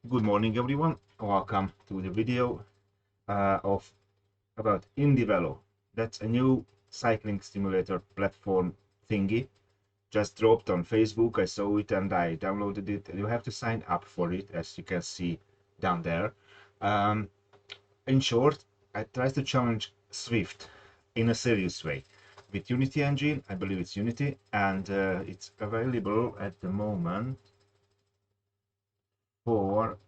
Good morning, everyone. Welcome to the video about indieVelo. That's a new cycling simulator platform thingy. Just dropped on Facebook. I saw it and I downloaded it. You have to sign up for it, as you can see down there. In short, I try to challenge Swift in a serious way with Unity engine. I believe it's Unity, and it's available at the moment for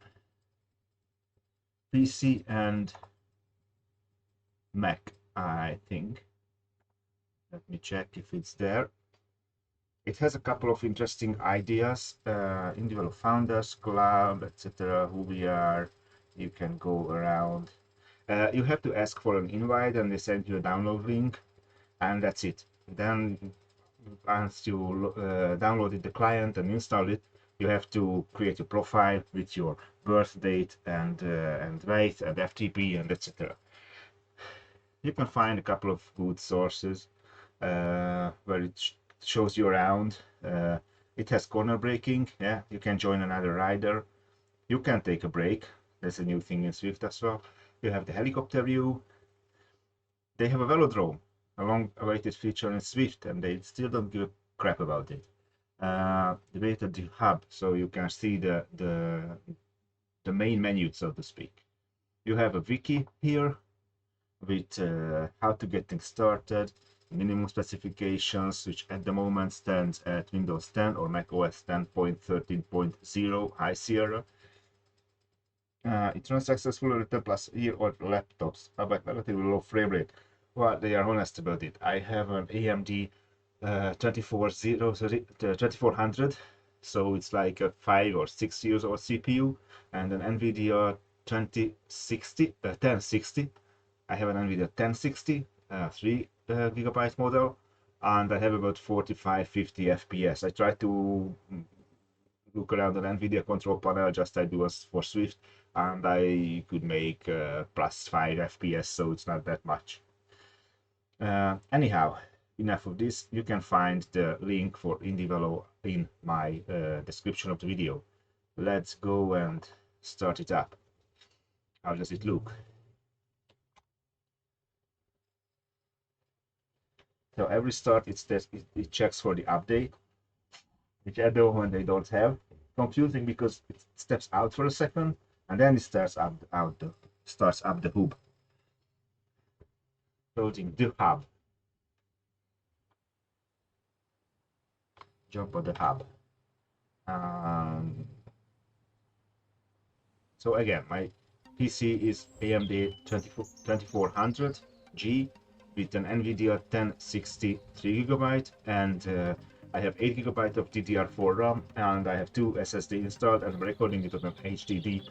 PC and Mac, I think. Let me check if it's there. It has a couple of interesting ideas. indieVelo founders club, etc. Who we are. You can go around. You have to ask for an invite, and they send you a download link, and that's it. Then, once you downloaded the client and installed it, you have to create a profile with your birth date and weight and FTP and etc. You can find a couple of good sources where it shows you around. It has corner braking. Yeah, you can join another rider. You can take a break. That's a new thing in Swift as well. You have the helicopter view. They have a velodrome, a long-awaited feature in Swift, and they still don't give a crap about it. The way to the hub, so you can see the main menu, so to speak. You have a wiki here with how to get things started, minimum specifications, which at the moment stands at Windows 10 or Mac OS 10.13.0 High Sierra. It runs successfully with 10 plus year-old laptops, but relatively low frame rate. Well, they are honest about it. I have an AMD 2400, so it's like a 5 or 6 years old CPU, and an Nvidia 1060. I have an Nvidia 1060, 3 gigabyte model, and I have about 45-50 FPS. I try to look around an Nvidia control panel, just I do as for Swift, and I could make plus 5 FPS, so it's not that much. Anyhow, enough of this. You can find the link for indieVelo in my description of the video. Let's go and start it up. How does it look? So every start it checks for the update, which at the moment they don't have. Confusing because it steps out for a second and then it starts up the hub. Closing the hub. Jump on the hub. So again, my PC is AMD 2400G with an Nvidia 1060 3GB, and I have 8GB of DDR4 RAM, and I have 2 SSD installed, and I'm recording it on an HDD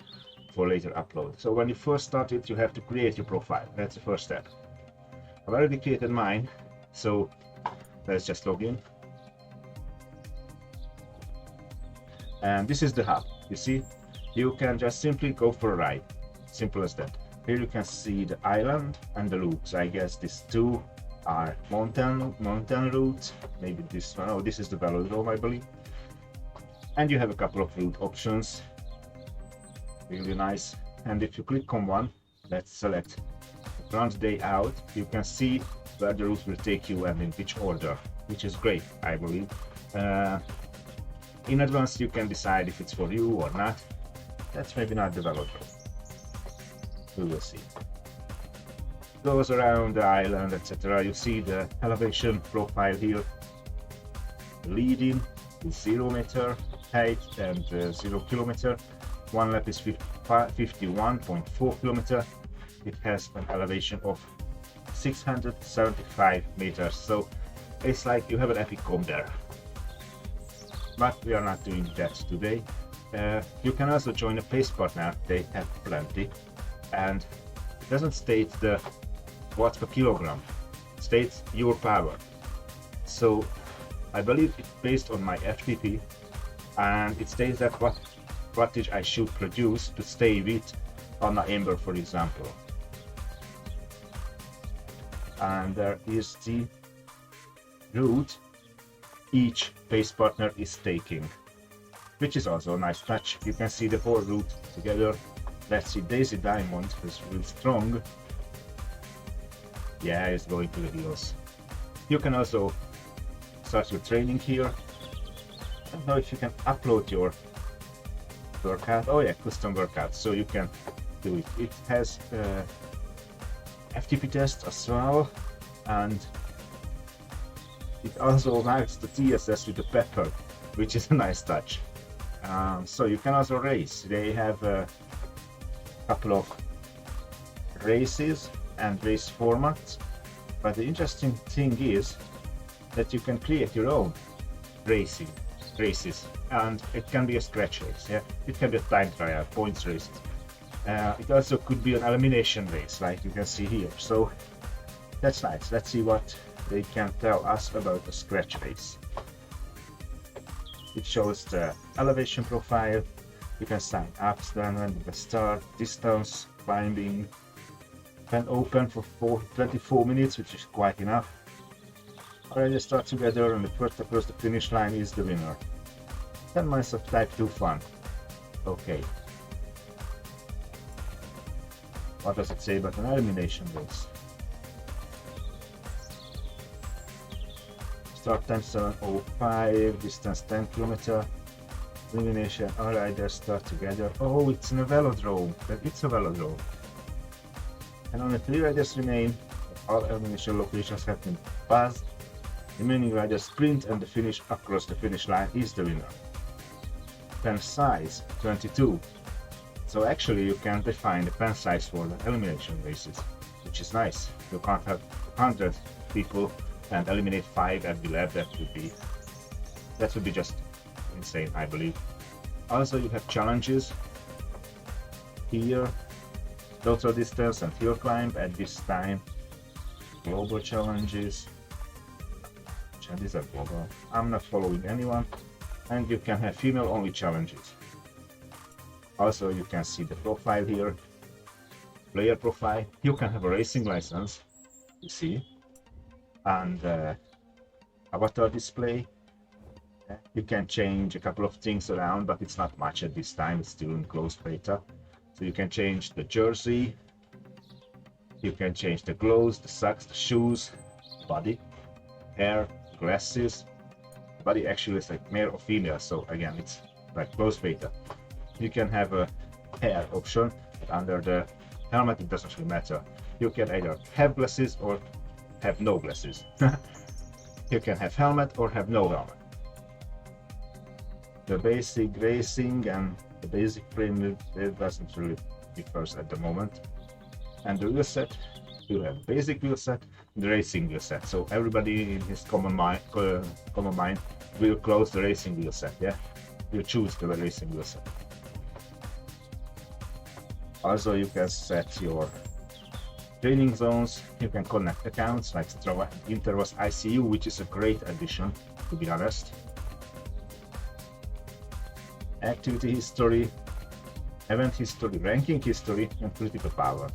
for later upload. So when you first start it, you have to create your profile. That's the first step. I've already created mine, so let's just log in. And this is the hub. You see, you can just simply go for a ride. Simple as that. Here you can see the island and the loops. I guess these two are mountain routes. Maybe this one. Oh, this is the velodrome, I believe. And you have a couple of route options. Really nice. And if you click on one, let's select front day out. You can see where the route will take you and in which order, which is great, I believe. In advance, you can decide if it's for you or not. That's maybe not the velodrome. We will see. Goes around the island, etc. You see the elevation profile here. Leading is 0 meter height and 0 kilometer. One lap is 51.4 kilometer. It has an elevation of 675 meters. So it's like you have an epic comb there. But we are not doing that today. You can also join a pace partner. They have plenty, and it doesn't state the watts per kilogram. It states your power. So I believe it's based on my FTP, and it states that what wattage I should produce to stay with on an Ember, for example. And there is the route each pace partner is taking. which is also a nice touch. You can see the whole route together. Let's see, Daisy Diamond is real strong. Yeah, it's going to the heels. You can also start your training here. I don't know if you can upload your workout. Oh yeah, custom workout. So you can do it. It has FTP test as well, and it also marks the TSS with the pepper, which is a nice touch. So you can also race. They have a couple of races and race formats, but the interesting thing is that you can create your own races, and it can be a scratch race. Yeah, it can be a time trial, points race. It also could be an elimination race, like you can see here. So that's nice. Let's see what they can tell us about a scratch race. It shows the elevation profile. You can sign up, then when you can start, distance, climbing. Can open for 24 minutes, which is quite enough. Already start together, and the first across the finish line is the winner. 10 minutes of type 2 fun. Okay. What does it say about an elimination race? Start time 7:05, distance 10 km. Elimination, all riders start together. Oh, it's in a velodrome. It's a velodrome. And only 3 riders remain. All elimination locations have been passed. Remaining riders sprint, and the finish across the finish line is the winner. Pen size 22. So actually you can define the pen size for the elimination races, which is nice. You can't have 100 people and eliminate 5 at the lab. That would be just insane, I believe. Also you have challenges here. Total distance and hill climb at this time. Global challenges. These are global. I'm not following anyone. And you can have female only challenges. Also you can see the profile here. Player profile. You can have a racing license, you see. And avatar display. You can change a couple of things around, but it's not much at this time. It's still in closed beta. So you can change the jersey, you can change the clothes, the socks, the shoes, body, hair, glasses. Body actually is like male or female, so again it's like closed beta. You can have a hair option, but under the helmet it doesn't really matter. You can either have glasses or have no glasses. You can have helmet or have no helmet. The basic racing and the basic frame, it doesn't really differ at the moment. And the wheel set, you have basic wheel set, the racing wheel set. So everybody in his common mind will close the racing wheel set. Yeah, you choose the racing wheel set. Also, you can set your training zones. You can connect accounts like Strava and Intervals ICU, which is a great addition, to be honest. Activity history, event history, ranking history, and critical power.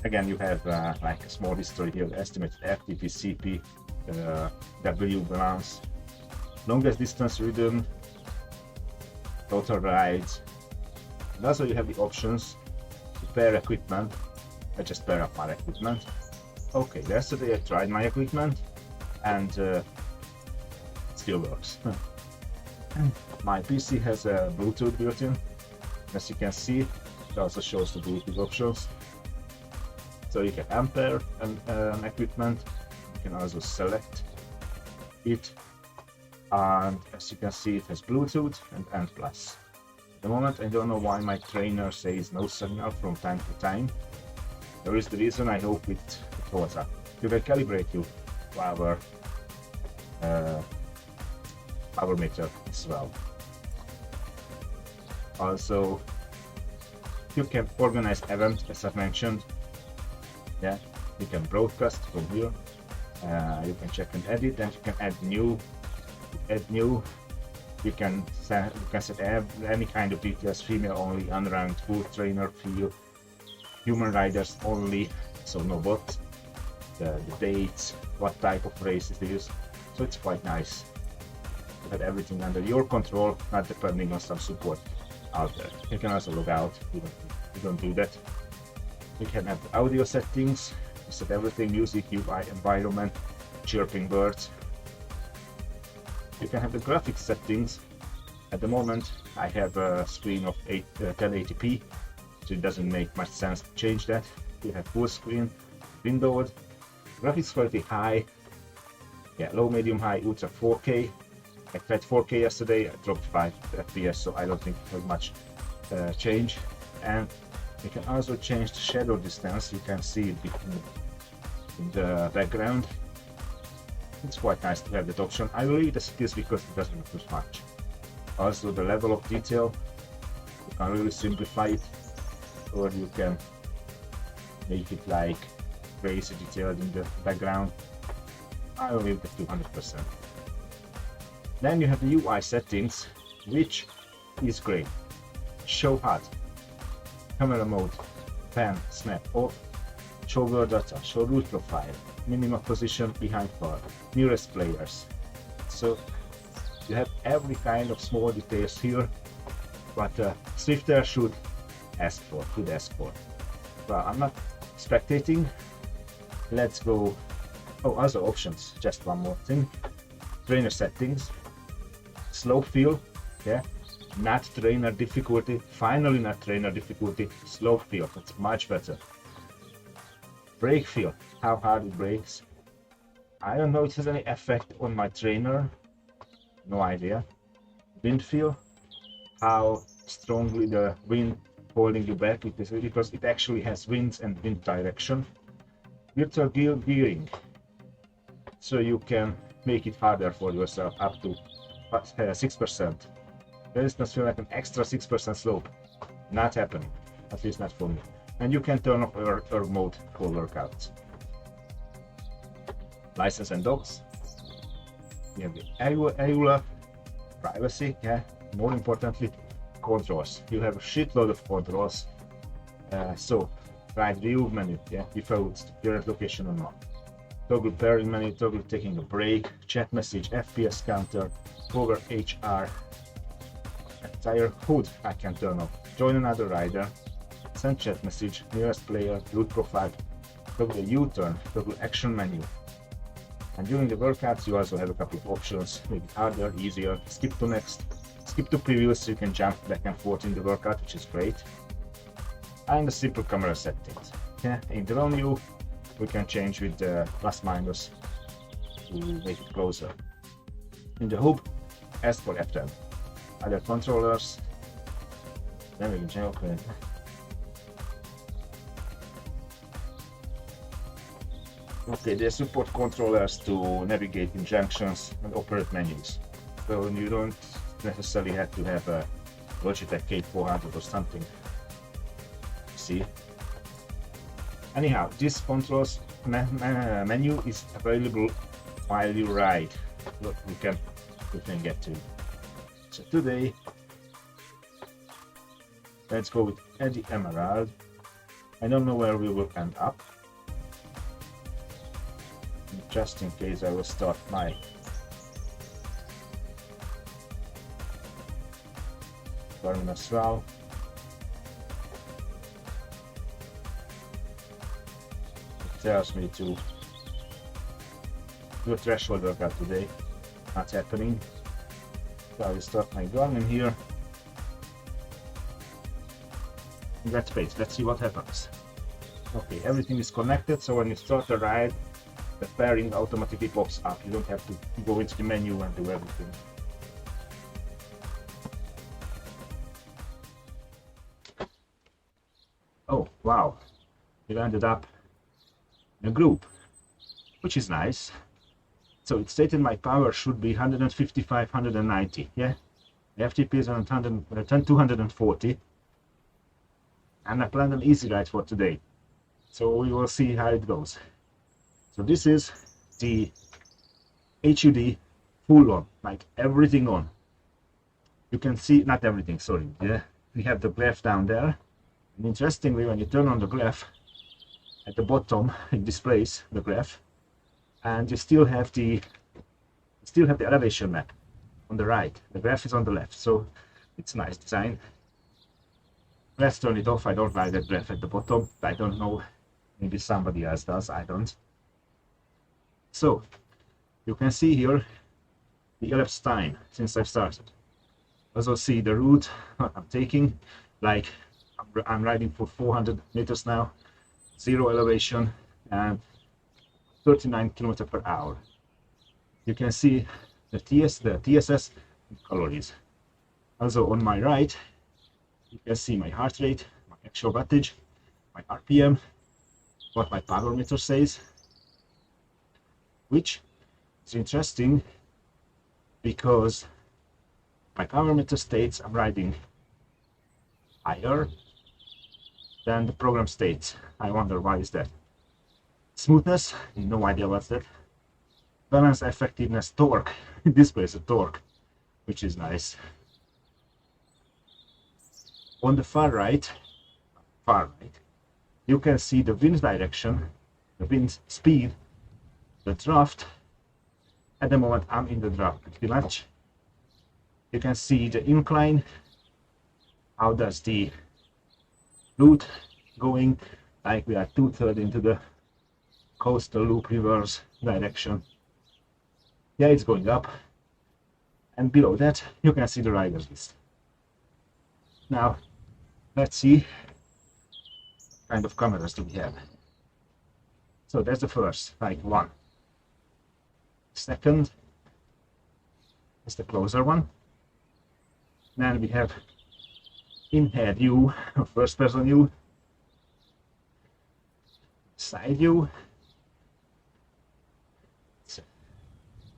Again, you have like a small history here, estimated FTP, CP, W balance, longest distance ridden, total rides. And also you have the options to pair equipment. I just pair up my equipment. Okay, yesterday I tried my equipment and it still works. My PC has a Bluetooth built in. As you can see, it also shows the Bluetooth options. So you can ampere an equipment. You can also select it. And as you can see, it has Bluetooth and N+. At the moment, I don't know why my trainer says no signal from time to time. There is the reason. I hope it holds up. You can calibrate your Powermeter as well. Also, you can organize events, as I mentioned. Yeah, you can broadcast from here. You can check and edit, and you can add new. You can set any kind of details: female only, unranked, full trainer, field, human riders only, so no bots. The dates, what type of race it is. So it's quite nice. to have everything under your control, not depending on some support out there. You can also log out, you don't do that. You can have the audio settings, you set everything, music, UI, environment, chirping birds. You can have the graphics settings. At the moment I have a screen of 1080p, so it doesn't make much sense to change that. You have full screen, windowed, graphics quality high, low, medium, high, ultra 4K. I tried 4K yesterday, I dropped 5 FPS, so I don't think it has much change. And you can also change the shadow distance. You can see it in the background. It's quite nice to have that option. I will leave it as it is because it doesn't lose much. Also the level of detail, you can really simplify it, or you can make it like crazy detailed in the background. I will leave it to 100%. Then you have the UI settings, which is great. Show HUD, camera mode, pan, snap off, show world data, show root profile, minimum position behind far, nearest players. So you have every kind of small details here, but Swifter should ask for. Well, I'm not spectating. Let's go. Oh, other options. Just one more thing. Trainer settings. Slope feel. Yeah. Not trainer difficulty. Finally, not trainer difficulty. Slope feel. That's much better. Brake feel. How hard it brakes. I don't know if it has any effect on my trainer. No idea. Wind feel. How strongly the wind holding you back, because it actually has winds and wind direction. Virtual gearing, so you can make it harder for yourself up to 6%. Resistance feel like an extra 6% slope. Not happening, at least not for me. And you can turn off erg mode for workouts. License and docs. You have the EULA, privacy, more importantly, controls. You have a shitload of controls. So, right view menu, default to current location or not. Toggle pairing menu, toggle taking a break, chat message, FPS counter, power HR, entire HUD I can turn off. Join another rider, send chat message, nearest player, route profile, toggle U-turn, toggle action menu. And during the workouts you also have a couple of options, make it harder, easier, skip to next, skip to previous, so you can jump back and forth in the workout, which is great. And the simple camera settings. In the menu we can change with the plus minus to make it closer. In the hub, ask for F10. Other controllers, then we can change. Okay, they support controllers to navigate in junctions and operate menus. So you don't necessarily have to have a Logitech K400 or something. See? Anyhow, this controls menu is available while you ride. Look, we can get to. So today, let's go with Eddie Emerald. I don't know where we will end up. Just in case, I will start my Garmin as well. It tells me to do a threshold workout today. Not happening. So I will start my Garmin here. Let's wait. Let's see what happens. Okay, everything is connected. So when you start the ride, the pairing automatically pops up. You don't have to go into the menu and do everything. Oh wow, it ended up in a group, which is nice. So it stated my power should be 155, 190. Yeah, the FTP is on 240, and I planned an easy ride for today. So we will see how it goes. So this is the HUD full on, like everything on. You can see, not everything, sorry. Yeah, we have the graph down there. And interestingly, when you turn on the graph, at the bottom it displays the graph, and you still have the elevation map. on the right, the graph is on the left, so it's nice design. Let's turn it off. I don't like that graph at the bottom. I don't know, maybe somebody else does, I don't. So you can see here the elapsed time since I've started. Also see the route I'm taking, like I'm riding for 400 meters now, 0 elevation and 39 km per hour. You can see the TSS calories. Also on my right, you can see my heart rate, my actual wattage, my RPM, what my power meter says, which is interesting because my power meter states I'm riding higher than the program states. I wonder why is that. Smoothness, no idea what's that. Balance, effectiveness, torque. Displays a torque, which is nice. On the far right, you can see the wind direction, the wind speed, the draft. At the moment I'm in the draft pretty much. You can see the incline, how does the route going, like we are 2/3 into the coastal loop reverse direction. Yeah, it's going up, and below that you can see the riders list. Now let's see what kind of cameras do we have. So that's the first, like one. Second is the closer one. Then we have in-head view, first person view, side view,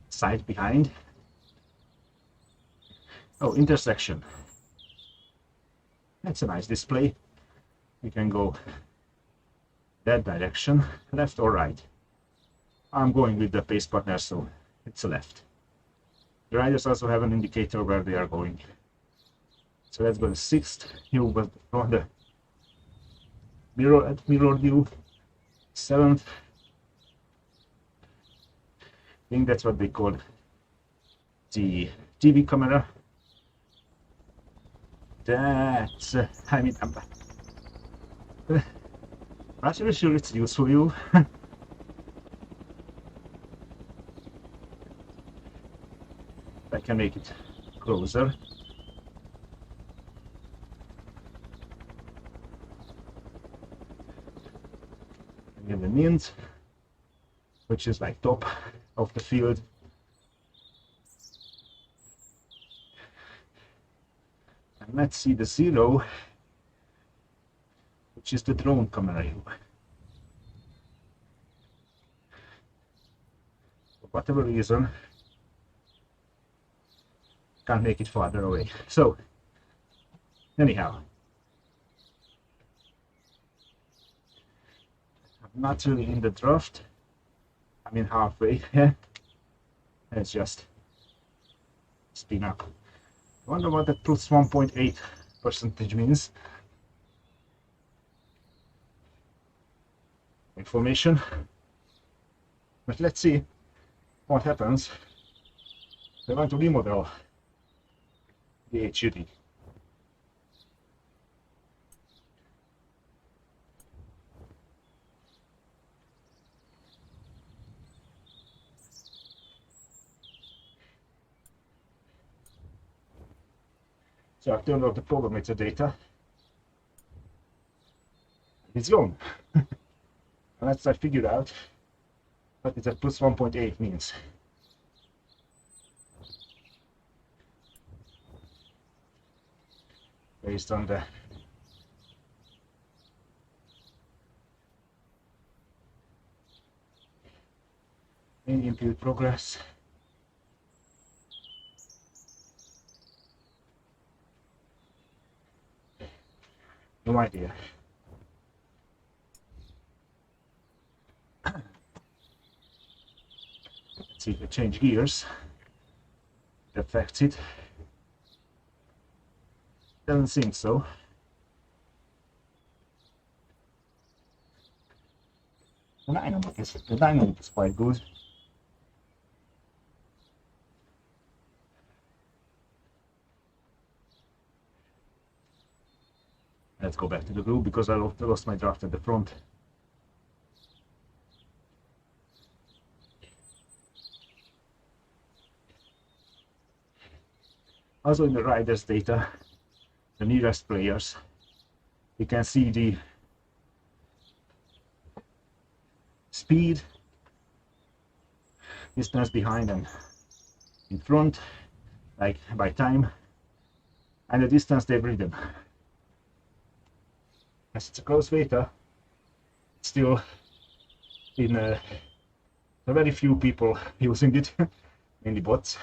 side behind. Oh, intersection. That's a nice display. We can go that direction, left or right. I'm going with the pace partner, so it's left. The riders also have an indicator where they are going. So let's go to sixth view, but on the mirror view. Seventh, I think that's what they call the TV camera. That's I mean, I'm not really sure it's useful view. I can make it closer. And then the mint, which is like top of the field. And let's see the zero, which is the drone camera view. For whatever reason, can't make it farther away. So anyhow, I'm not really in the draft. I mean halfway. Yeah, let's just spin up. I wonder what that plus 1.8% means. Information. But let's see what happens. I want to remodel the HUD. So I've turned off the Powermeter data. It's gone. Let's try to figure out what is that plus 1.8 means. Based on the input progress. No idea. Let's see if I change gears. It affects it. Doesn't seem so. The dynamic is quite good. Let's go back to the group because I lost my draft at the front. Also in the riders data, the nearest players, you can see the speed, distance behind and in front, like by time, and the distance they've ridden. As it's a close beta, still in a very few people using it, mainly bots.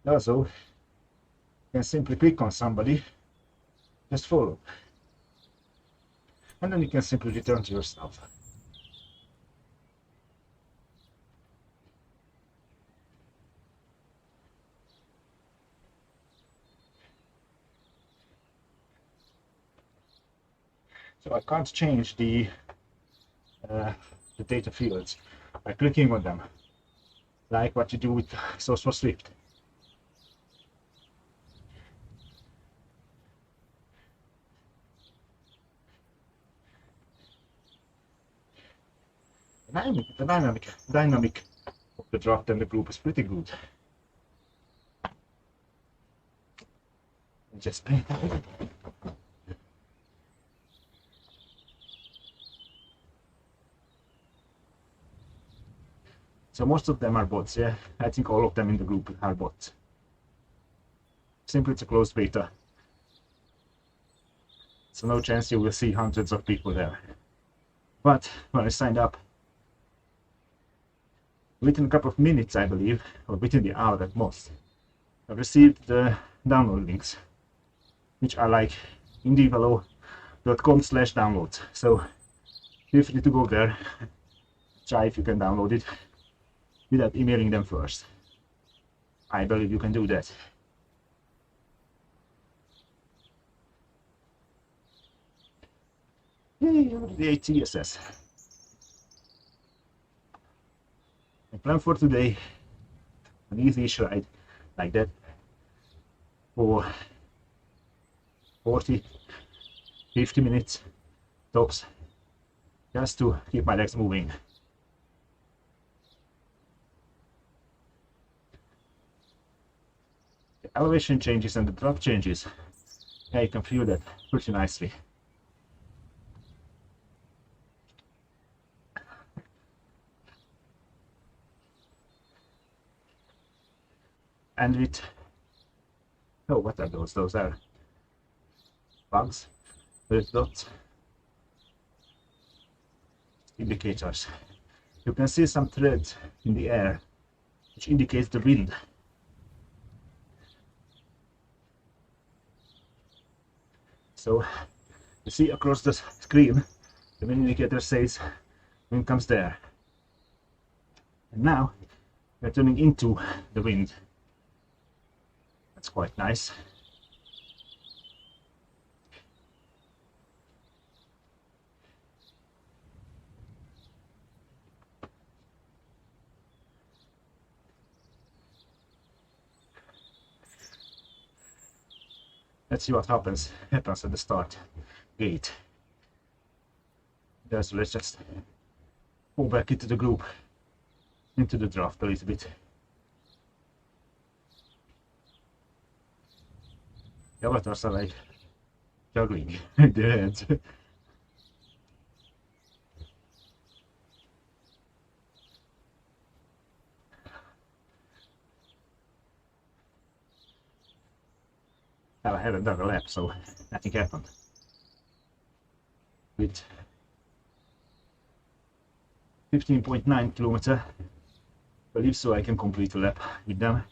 Also, you can simply click on somebody, just follow, and then you can simply return to your stuff. So I can't change the data fields by clicking on them, like what you do with source for Swift. The dynamic of the draft and the group is pretty good. Just paint. So most of them are bots, yeah. I think all of them in the group are bots. Simply it's a closed beta. So no chance you will see hundreds of people there. But when I signed up, within a couple of minutes, I believe, or within the hour at most, I received the download links, which are like indieVelo.com/downloads. So feel free to go there, try if you can download it without emailing them first. I believe you can do that. Yay, the TSS. I plan for today an easy ride like that for 40-50 minutes tops, just to keep my legs moving. The elevation changes and the drop changes, yeah, you can feel that pretty nicely. And with, oh, what are those? Those are bugs with dots, indicators. You can see some threads in the air, which indicates the wind. So you see across the screen, the wind indicator says wind comes there. And now we're turning into the wind. That's quite nice. Let's see what happens at the start gate. So let's just go back into the group, into the draft a little bit. The avatars are like juggling their heads. I haven't done a lap, so nothing happened. With 15.9 kilometer, I believe so I can complete a lap with them.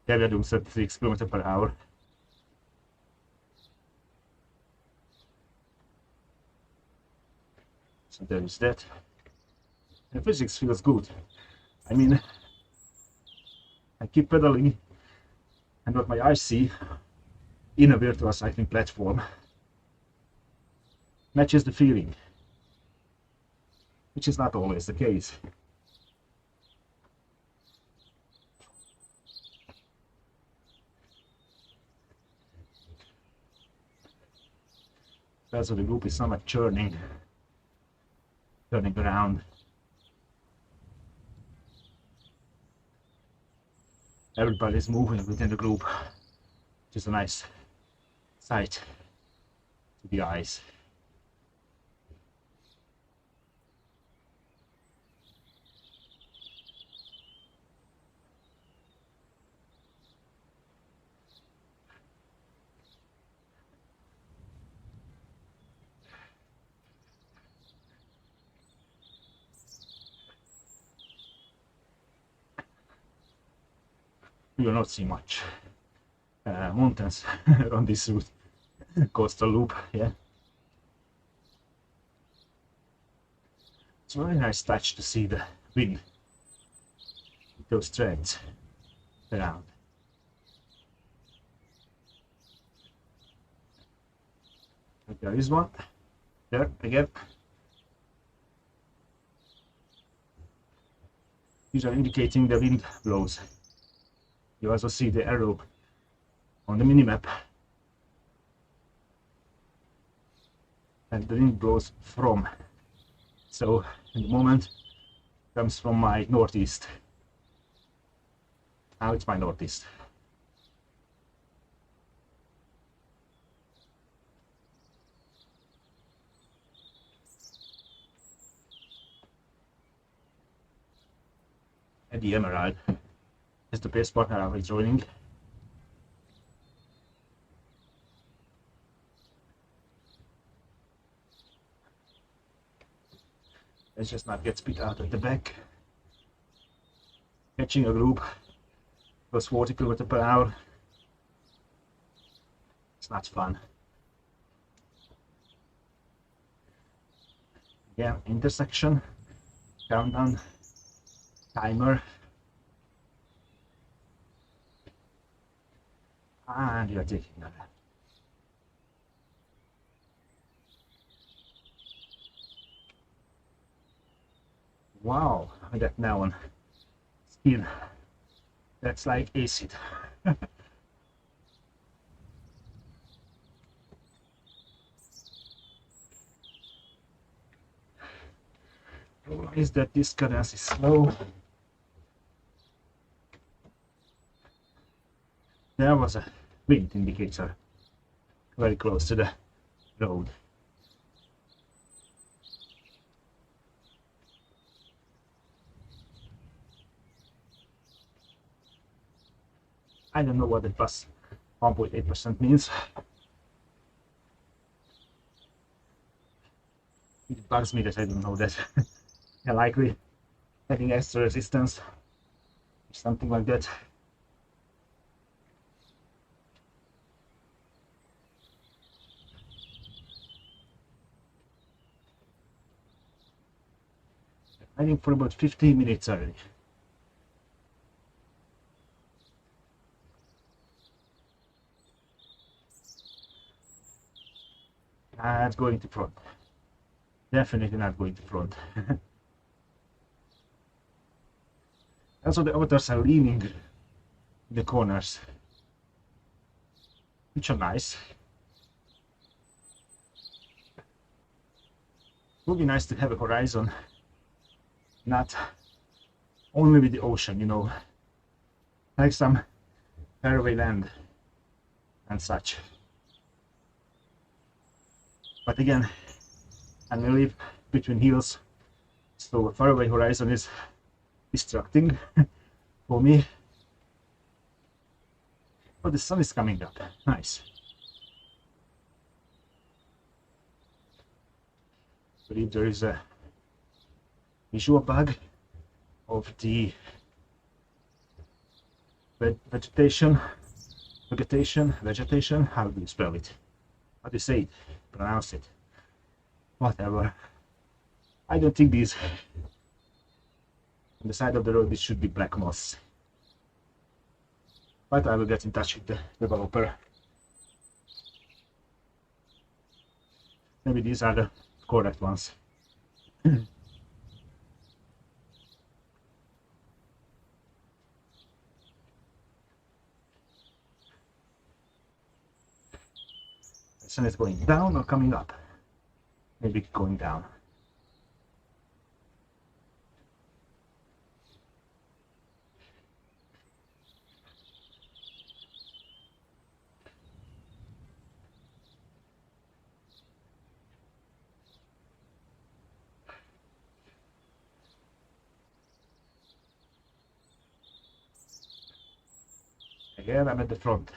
Yeah, we are doing 36 kilometers per hour. So there is that. The physics feels good. I mean, I keep pedaling, and what my eyes see in a virtual cycling platform matches the feeling, which is not always the case. Also the group is somewhat turning around. Everybody's moving within the group, which is a nice sight to the eyes. You will not see much mountains on this route, coastal loop. Yeah, it's a very nice touch to see the wind, those threads around. There is one there again. These are indicating the wind blows. You also see the arrow on the minimap, and the wind blows from. So in the moment comes from my northeast. Now it's my northeast. And the Emerald is the best partner I was joining. Let's just not get spit out at the back. Catching a group goes 40 km/h. It's not fun. Yeah, intersection, countdown, timer. And you're taking that. Wow, that neon skin. That's like acid. Is that this cadence is slow? There was a wind indicator very close to the road. I don't know what the plus 1.8% means. It bugs me that I don't know that. Yeah, likely having extra resistance, something like that. I think for about 15 minutes already. Not going to front. Definitely not going to front. Also the avatars are leaning in the corners, which are nice. It would be nice to have a horizon, not only with the ocean, you know, like some faraway land and such. But again, I live between hills, so a faraway horizon is distracting for me. But the sun is coming up. Nice. I believe there is a visual bug of the vegetation, how do you spell it? How do you say it? Pronounce it? Whatever. I don't think these on the side of the road, this should be black moss. But I will get in touch with the developer. Maybe these are the correct ones. The sun is going down or coming up? maybe going down. Again, I'm at the front.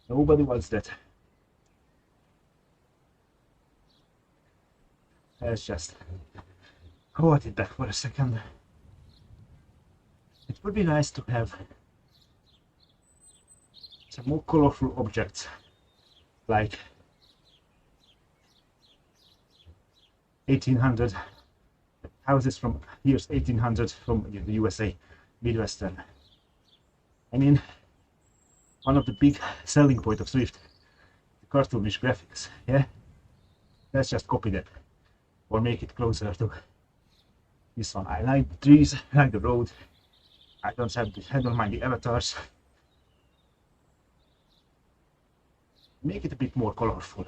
Nobody wants that. Let's just hold it back for a second. It would be nice to have some more colorful objects, like 1800 houses from years 1800 from the USA, Midwestern. I mean, one of the big selling point of Swift, the cartoonish graphics. Yeah, let's just copy that or make it closer to this one. I like the trees, I like the road. I don't mind the avatars. Make it a bit more colorful.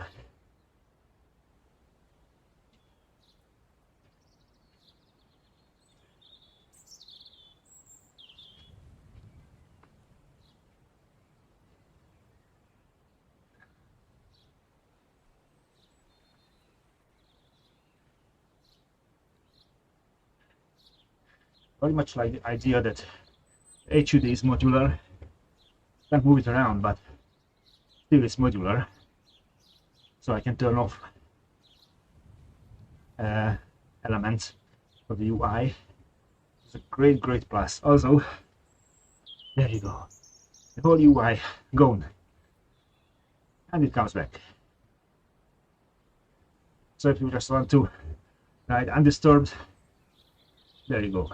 Very much like the idea that HUD is modular. Can't move it around, but still it's modular. So I can turn off elements of the UI. It's a great plus. Also, there you go. The whole UI gone. And it comes back. So if you just want to ride undisturbed, there you go.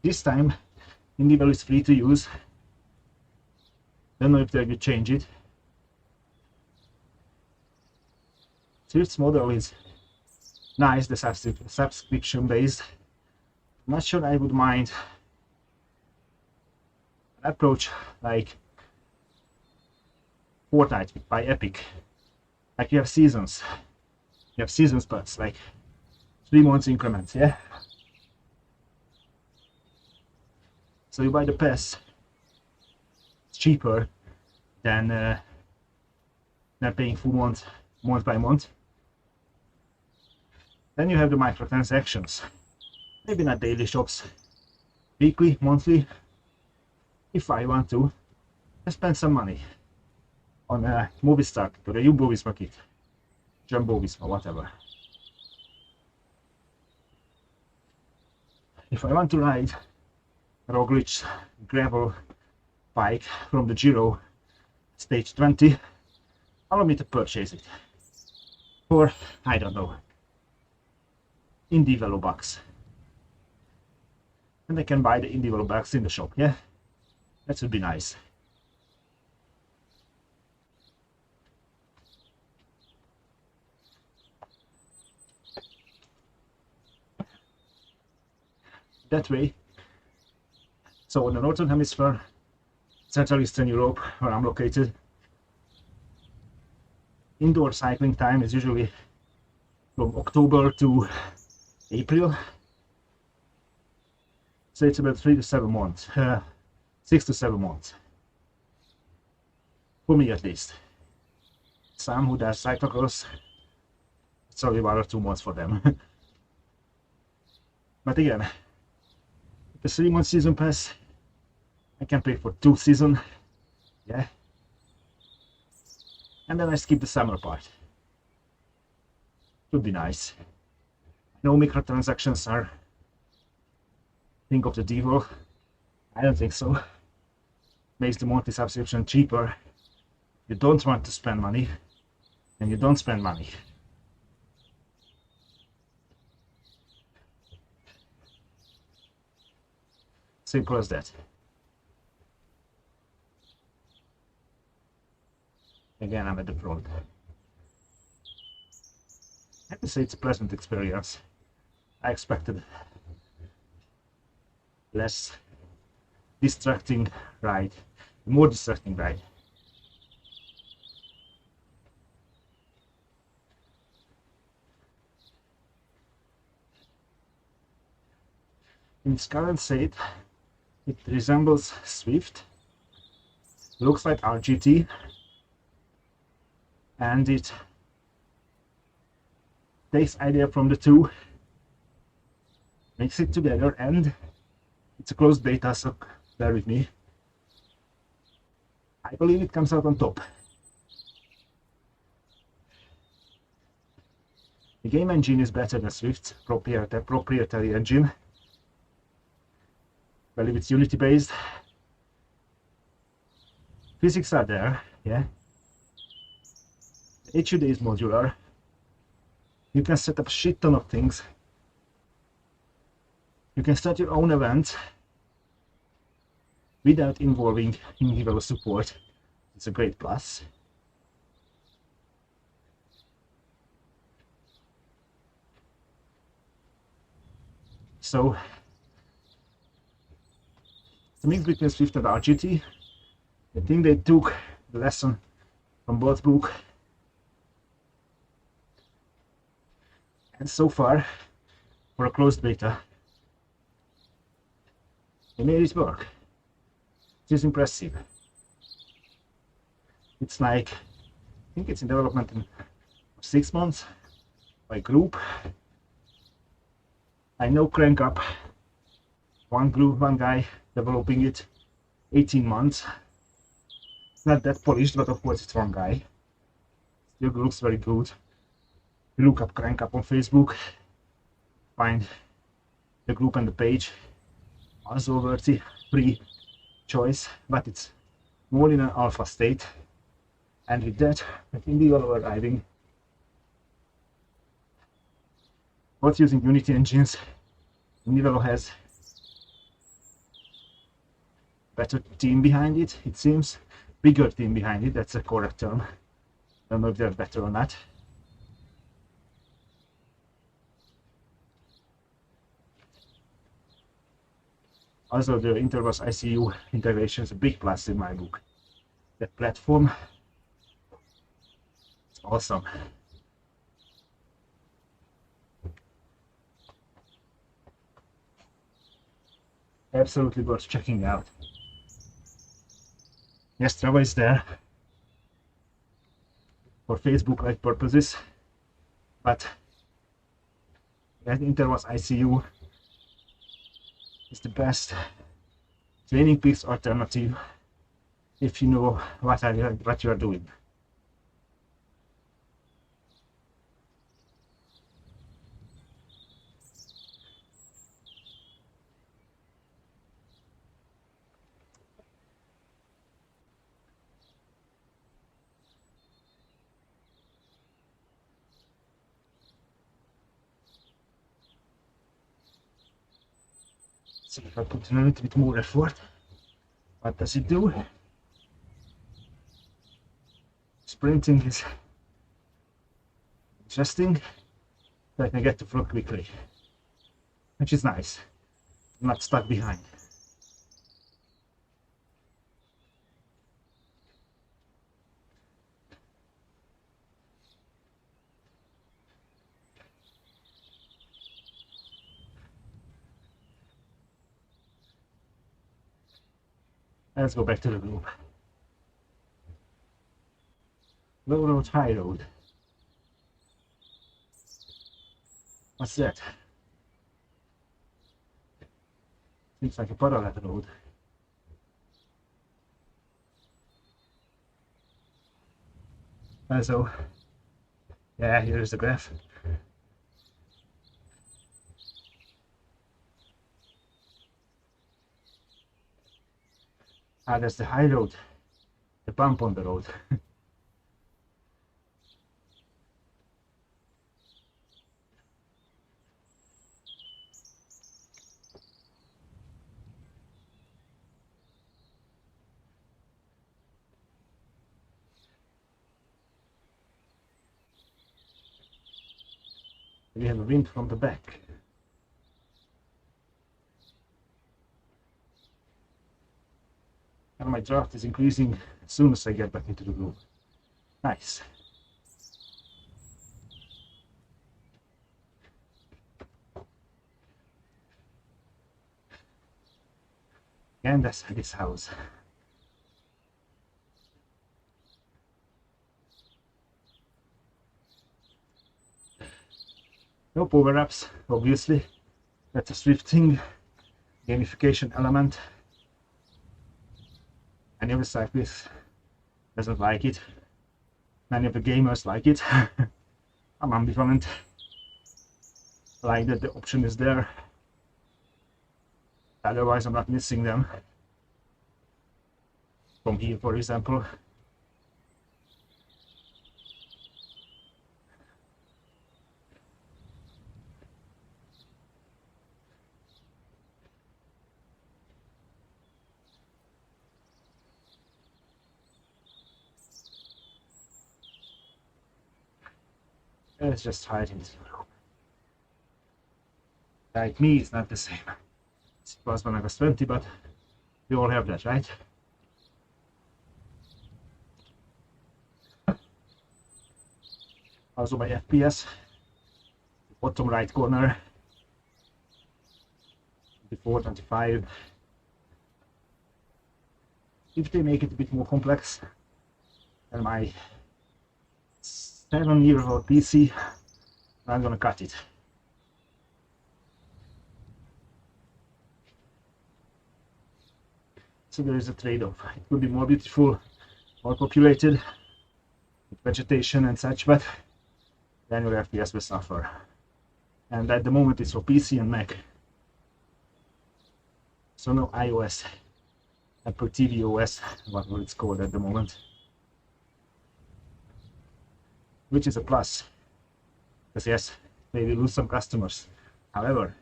This time, indieVelo is free to use. Don't know if they will change it. Swift's model is nice, the subscription based. I'm not sure I would mind an approach like Fortnite by Epic. Like you have seasons. You have seasons pass, like 3 months increments, yeah? So you buy the pass, it's cheaper than paying full month by month. Then you have the microtransactions, maybe not daily shops, weekly, monthly. If I want to, I spend some money on a movie star kit or a Jumbo Visma kit, Jumbo Visma, whatever. If I want to ride Roglic gravel bike from the Giro stage 20, allow me to purchase it for, I don't know, indieVelo bucks, and I can buy the indieVelo bucks in the shop. Yeah, that would be nice. That way. So in the Northern Hemisphere, Central Eastern Europe, where I'm located, indoor cycling time is usually from October to April. So it's about 3 to 7 months, 6 to 7 months. For me at least. Some who does cyclocross, it's only 1 or 2 months for them. But again, the 3-month season pass, I can pay for 2 seasons, yeah, and then I skip the summer part. Would be nice. No microtransactions are thing of the devil. I don't think so. Makes the monthly subscription cheaper. You don't want to spend money, and you don't spend money. Simple as that. Again, I'm at the front. I have to say it's a pleasant experience. I expected less distracting ride, more distracting ride. In its current state, it resembles Swift, looks like RGT, and it takes idea from the two, makes it together, and it's a closed beta, so bear with me. I believe it comes out on top. The game engine is better than Swift's proprietary engine. I believe it's Unity based. Physics are there, yeah. HUD is modular. You can set up a shit ton of things. You can start your own event without involving indieVelo support. It's a great plus. So, the mix between Swift and RGT. I think they took the lesson from both books. And so far, for a closed beta, they made it work. It is impressive. It's like, I think it's in development in 6 months by group. I know Crank Up, one guy developing it, 18 months. It's not that polished, but of course it's one guy. Still looks very good. You look up Crank Up on Facebook, find the group and the page. Also worthy, free choice, but it's more in an alpha state. And with that, with indieVelo arriving, both using Unity engines, indieVelo has better team behind it, it seems. Bigger team behind it, that's a correct term. I don't know if they're better or not. Also, the Interbus ICU integration is a big plus in my book. That platform, it's awesome. Absolutely worth checking out. Yes, Strava is there for Facebook-like purposes, but that Interbus ICU is the best training peaks alternative if you know what you are doing. So if I put in a little bit more effort, what does it do? Sprinting is interesting, so I can get to floor quickly, which is nice. I'm not stuck behind. Let's go back to the group. Low road, high road. What's that? Seems like a parallel road. So, yeah, here's the graph. Ah, that's the high road, the bump on the road. We have a wind from the back. And my draft is increasing as soon as I get back into the groove. Nice. And that's this house. No power-ups, obviously. That's a swifting gamification element. And every cyclist doesn't like it. Many of the gamers like it. I'm ambivalent. I like that the option is there. Otherwise, I'm not missing them. From here, for example. Let's just hide in this room. Like me, it's not the same. It was when I was 20, but we all have that, right? Also my FPS, bottom right corner, 24, 25. If they make it a bit more complex than my 7-year-old PC, I'm gonna cut it. So there is a trade-off. It could be more beautiful, more populated, with vegetation and such, but then your FPS will suffer. And at the moment it's for PC and Mac. So no iOS, Apple TV OS, whatever it's called at the moment. Which is a plus. Because yes, they will lose some customers. However,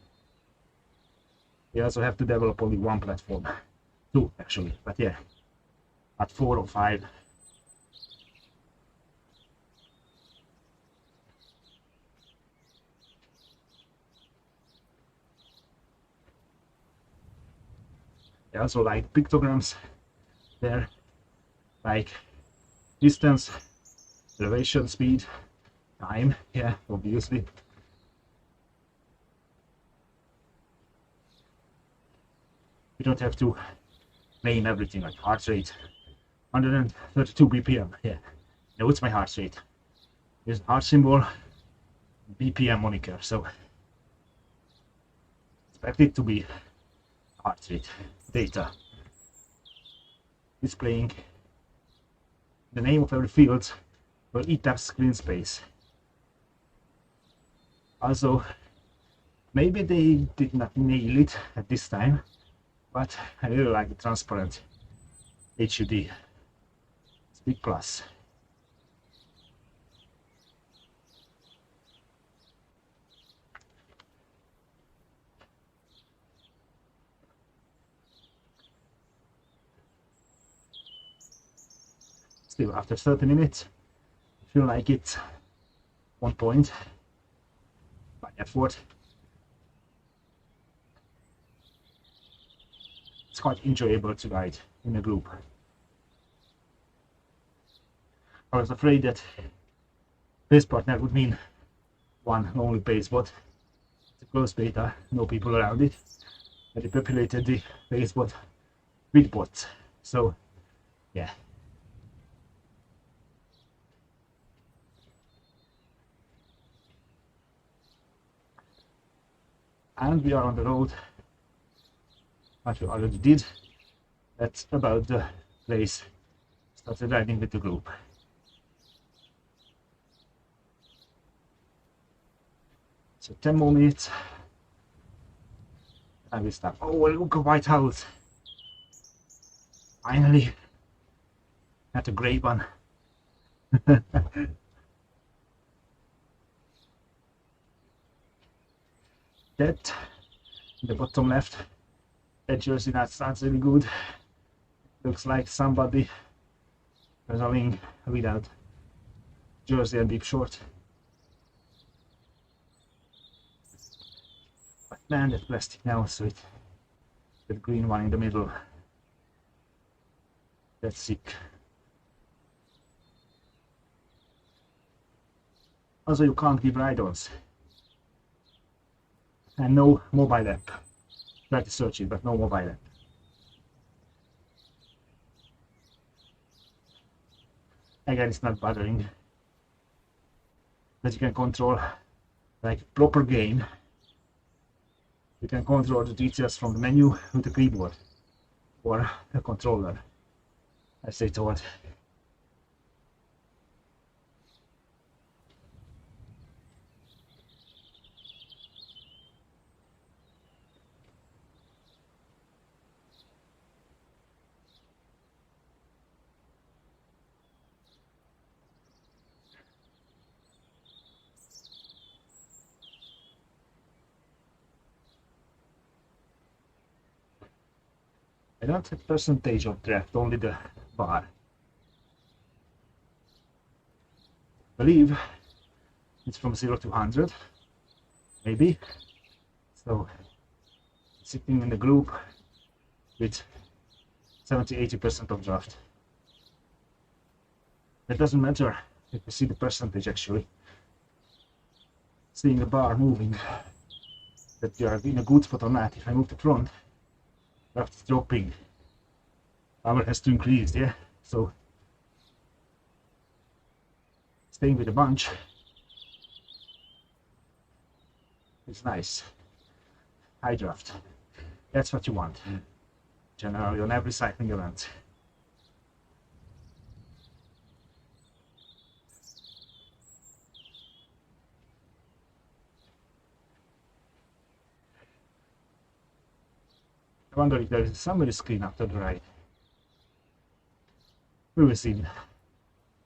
they also have to develop only one platform. 2 actually, but yeah, at 4 or 5. I also like pictograms there, like distance, elevation, speed, time, yeah, obviously. You don't have to name everything like heart rate, 132 BPM, yeah. No, it's my heart rate. There's heart symbol, BPM moniker, so expect it to be heart rate data. Displaying the name of every field will eat up screen space. Also, maybe they did not nail it at this time, but I really like the transparent HUD. It's a big plus. Still, after 30 minutes, I feel like it's 1 point by effort. It's quite enjoyable to ride in a group. I was afraid that pace partner would mean one lonely pace bot. It's a closed beta, no people around it. But they populated the pace bot with bots. So, yeah. And we are on the road, what we already did. That's about the place. Started riding with the group. So 10 more minutes and we stop. Oh, look at White House! Finally! Not a grey one. That, in the bottom left, that jersey, that sounds really good. Looks like somebody running without jersey and deep short. But man, that plastic now is sweet. That green one in the middle. That's sick. Also, you can't give ride-ons. And no mobile app. Try to search it, but no mobile app. Again, it's not bothering, but you can control like proper game. You can control the details from the menu with the keyboard or a controller, as they thought. I don't have percentage of draft, only the bar. I believe it's from 0 to 100, maybe. So sitting in the group with 70–80% of draft. It doesn't matter if you see the percentage actually. Seeing the bar moving, that you are in a good spot or not. If I move the front, draft is dropping. Power has to increase, yeah? So staying with a bunch is nice. High draft. That's what you want. Generally on every cycling event. I wonder if there is a summary screen after the ride. We will see in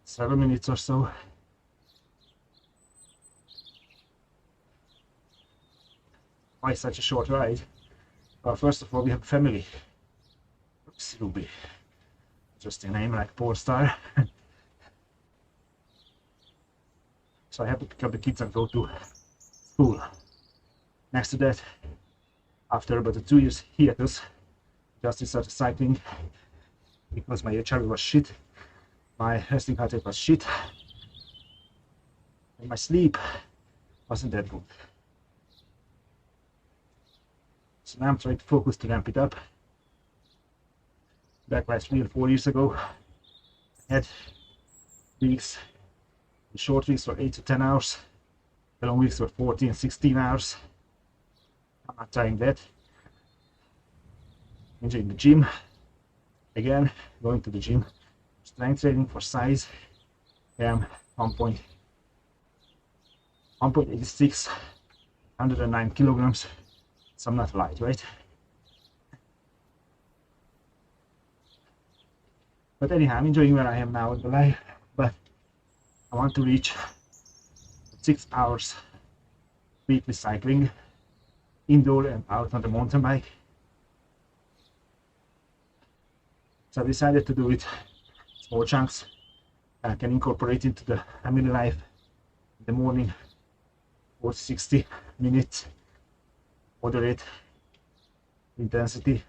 7 minutes or so. Why such a short ride? Well, first of all, we have family. Oops, Ruby. Interesting name, like porn star. So I have to pick up the kids and go to school. Next to that, after about a 2 years hiatus, just started cycling because my HRV was shit, my resting heart rate was shit, and my sleep wasn't that good. So now I'm trying to focus to ramp it up. Back like 3 or 4 years ago, I had weeks, the short weeks were 8 to 10 hours, the long weeks were 14, 16 hours. I'm not trying that. Enjoying the gym. Again, going to the gym. Strength training for size. I am 1.86, 109 kilograms. So I'm not light, right? But anyhow, I'm enjoying where I am now in the life. But I want to reach 6 hours weekly cycling, indoor and out on the mountain bike. So I decided to do it small chunks. I can incorporate into the family life in the morning for 60 minutes, moderate intensity,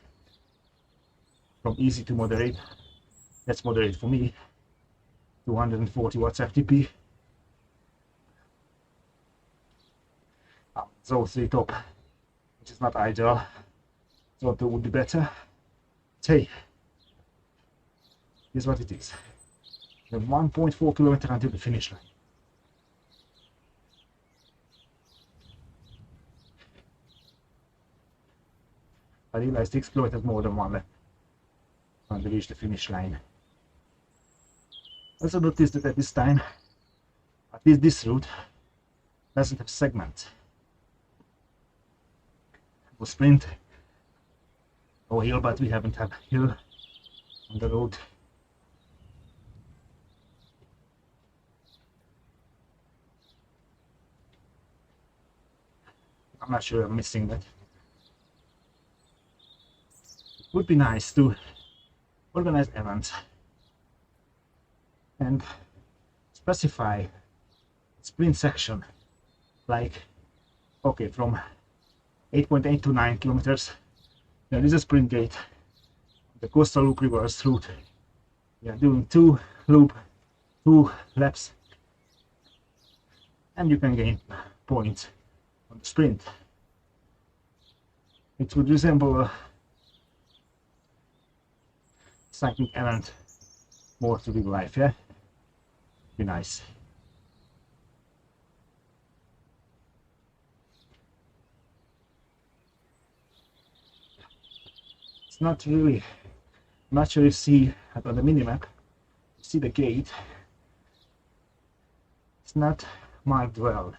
from easy to moderate. That's moderate for me. 240 watts FTP. Zone 3 top, which is not ideal. Zone 2 would be better. Hey, here's what it is. The 1.4 kilometers until the finish line. I realized 6 kilometers more than one left when we reach the finish line. Also noticed that at this time, at least this route doesn't have segment. For sprint or hill, but we haven't had hill on the road. I'm not sure I'm missing that. It would be nice to organize events and specify sprint section, like, okay, from 8.8 to 9 kilometers there is a sprint gate, the coastal loop reverse route. We are doing 2 laps, and you can gain points on the sprint. It would resemble a cycling event more to real life, yeah? Be nice. It's not really, I'm not sure you see on the minimap, you see the gate. It's not marked well.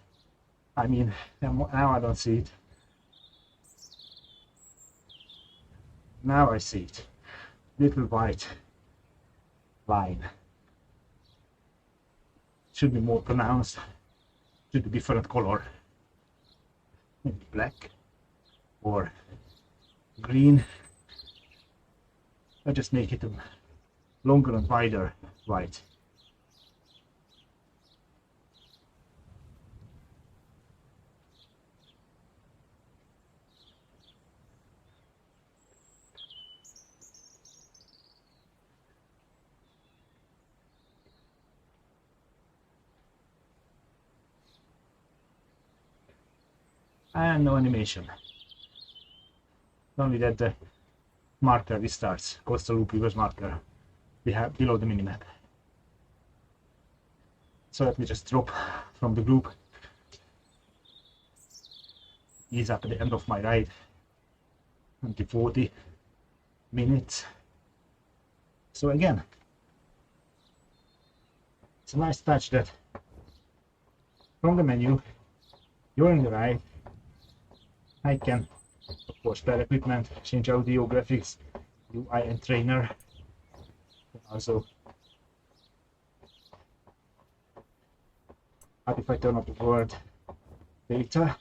I mean, now I don't see it. Now I see it. Little white line. Should be more pronounced. Should be different color. Maybe black or green. I just make it longer and wider white. And no animation. Only that the marker restarts, coastal loop reverse marker we have below the minimap. So let me just drop from the group, ease up at the end of my ride, 40 minutes. So again, it's a nice touch that from the menu during the ride I can, of course, pair equipment, change audio, graphics, UI and trainer. Also, but if I turn up the word data,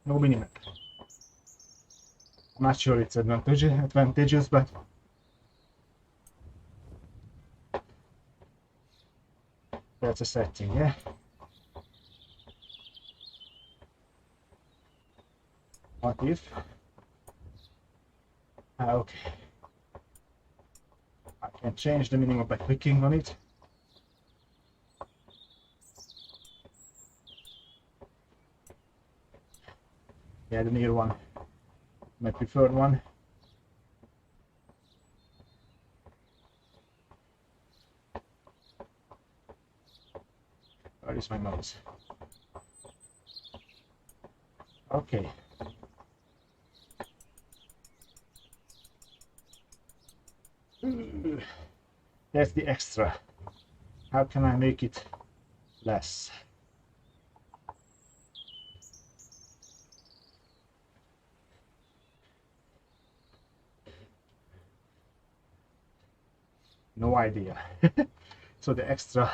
no minimap. I'm not sure it's advantageous, but that's a setting, yeah. What if? Okay. I can change the minimum by clicking on it. Yeah, the near one, my preferred one. Where is my mouse? Okay. That's the extra. How can I make it less? No idea. So the extra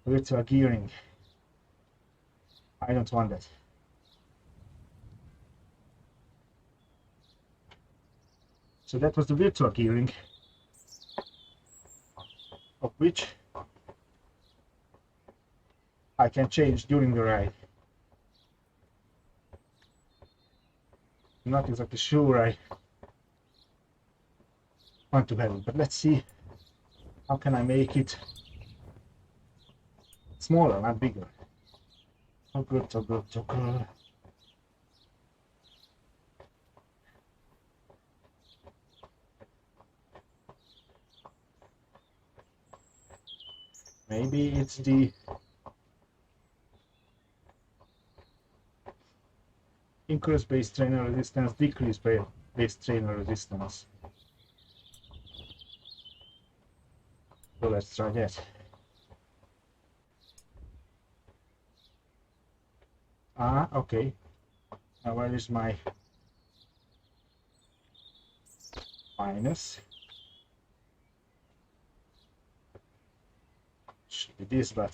virtual gearing, I don't want that. So that was the virtual gearing, of which I can change during the ride. I'm not exactly sure I want to have it, but let's see how can I make it smaller, not bigger. Toggle, toggle, toggle. Maybe it's the increase base trainer resistance, decrease base trainer resistance. So let's try that. Ah, okay. Now where is my minus? Should be this, but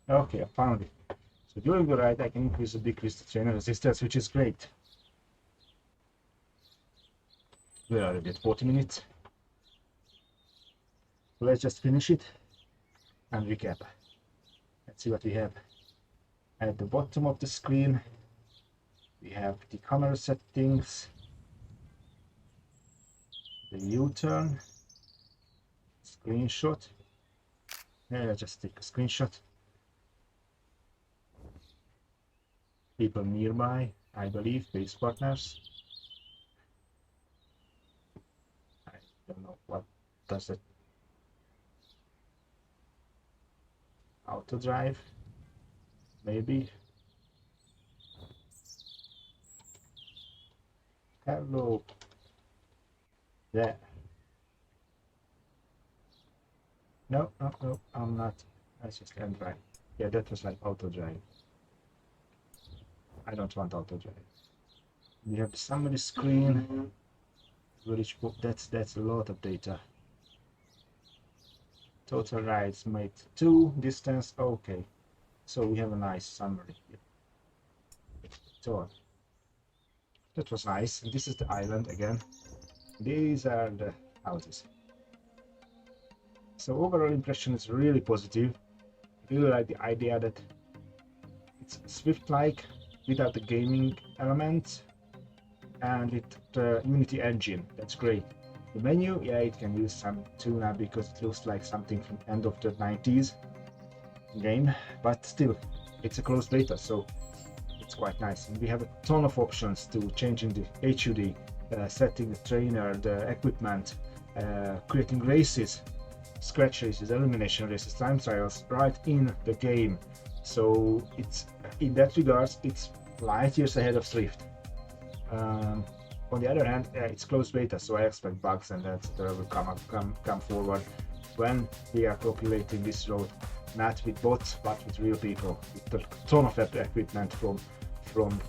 okay, I found it. So during the ride I can increase or decrease the trainer resistance, which is great. We are already at 40 minutes. So let's just finish it and recap. Let's see what we have. At the bottom of the screen we have the camera settings, the U-turn, screenshot. Yeah, let's just take a screenshot. People nearby, I believe, base partners. don't know what does it. Auto drive, maybe. Hello. There. No, I'm not. Let's just end right. Yeah, that was like auto drive. I don't want auto drive. We have the summary screen. Which that's a lot of data. Total rides made 2, distance, okay. So we have a nice summary here. So that was nice. And this is the island again. These are the houses. So overall impression is really positive. I really like the idea that it's Swift-like without the gaming element, and with the Unity engine. That's great. The menu, yeah, it can use some tune-up because it looks like something from end of the 90s game, but still, it's a closed beta, so it's quite nice. And we have a ton of options to changing the HUD, setting the trainer, the equipment, creating races, scratch races, elimination races, time trials right in the game. So it's, in that regards, it's light years ahead of Swift. On the other hand, it's closed beta, so I expect bugs and that will come forward when we are populating this road, not with bots but with real people, with a ton of equipment from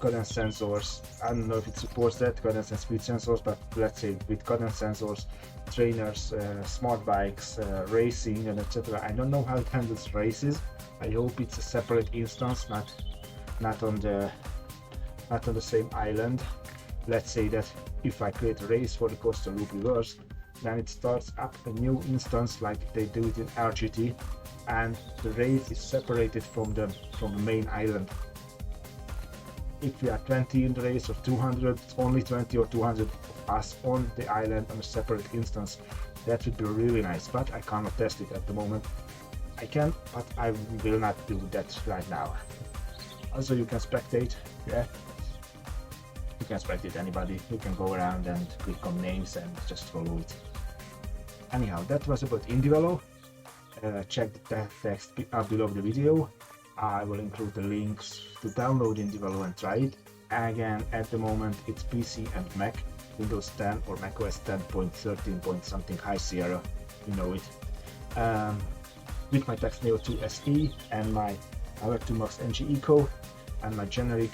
cadence sensors. I don't know if it supports that, cadence and speed sensors, but let's say with cadence sensors, trainers, smart bikes, racing, and etc. I don't know how it handles races. I hope it's a separate instance, not on the same island. Let's say that if I create a race for the coastal loop reverse, then it starts up a new instance like they do it in RGT, and the race is separated from the main island. If we are 20 in the race or 200, only 20 or 200 of us on the island on a separate instance, that would be really nice, but I cannot test it at the moment. I can, but I will not do that right now. Also, you can spectate, yeah. You can spectate anybody, you can go around and click on names and just follow it. Anyhow, that was about indieVelo. Check the text below the video. I will include the links to download indieVelo and try it. Again, at the moment it's PC and Mac, Windows 10 or macOS 10.13 point something High Sierra, you know it. With my Tacx Neo 2 SE and my Power2 Max NGEco and my generic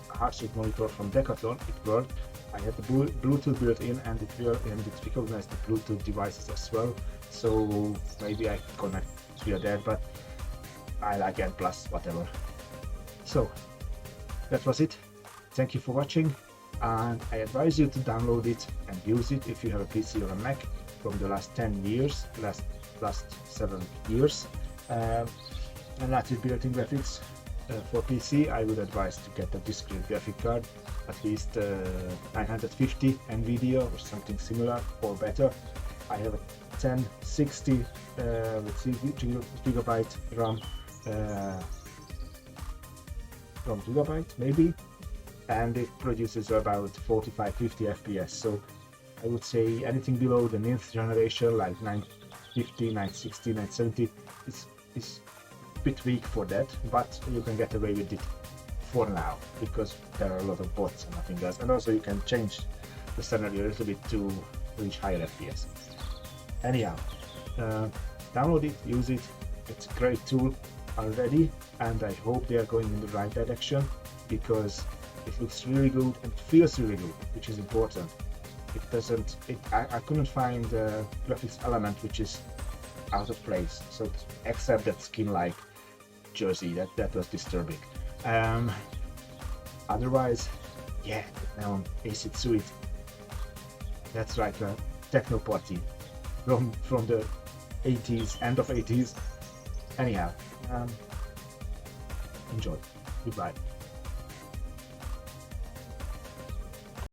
heart-rate monitor from Decathlon, it worked. I had the Bluetooth built in, and it recognized the Bluetooth devices as well. So maybe I can connect via that, but I like N+, whatever. So that was it. Thank you for watching, and I advise you to download it and use it if you have a PC or a Mac from the last 10 years, last 7 years, and not with built-in graphics. For PC, I would advise to get a discrete graphic card, at least 950 Nvidia or something similar or better. I have a 1060 with 3GB RAM, maybe, and it produces about 45-50 FPS. So I would say anything below the 9th generation, like 950, 960, 970, is bit weak for that, but you can get away with it for now because there are a lot of bots and nothing else, and also you can change the scenario a little bit to reach higher FPS. Anyhow, download it, use it. It's a great tool already, and I hope they are going in the right direction because it looks really good and feels really good, which is important. It doesn't. I couldn't find a graphics element which is out of place. So except that skin-like jersey, that was disturbing. Otherwise, yeah, now AC Suite. That's like a techno party from the 80s, end of 80s. Anyhow, enjoy. Goodbye.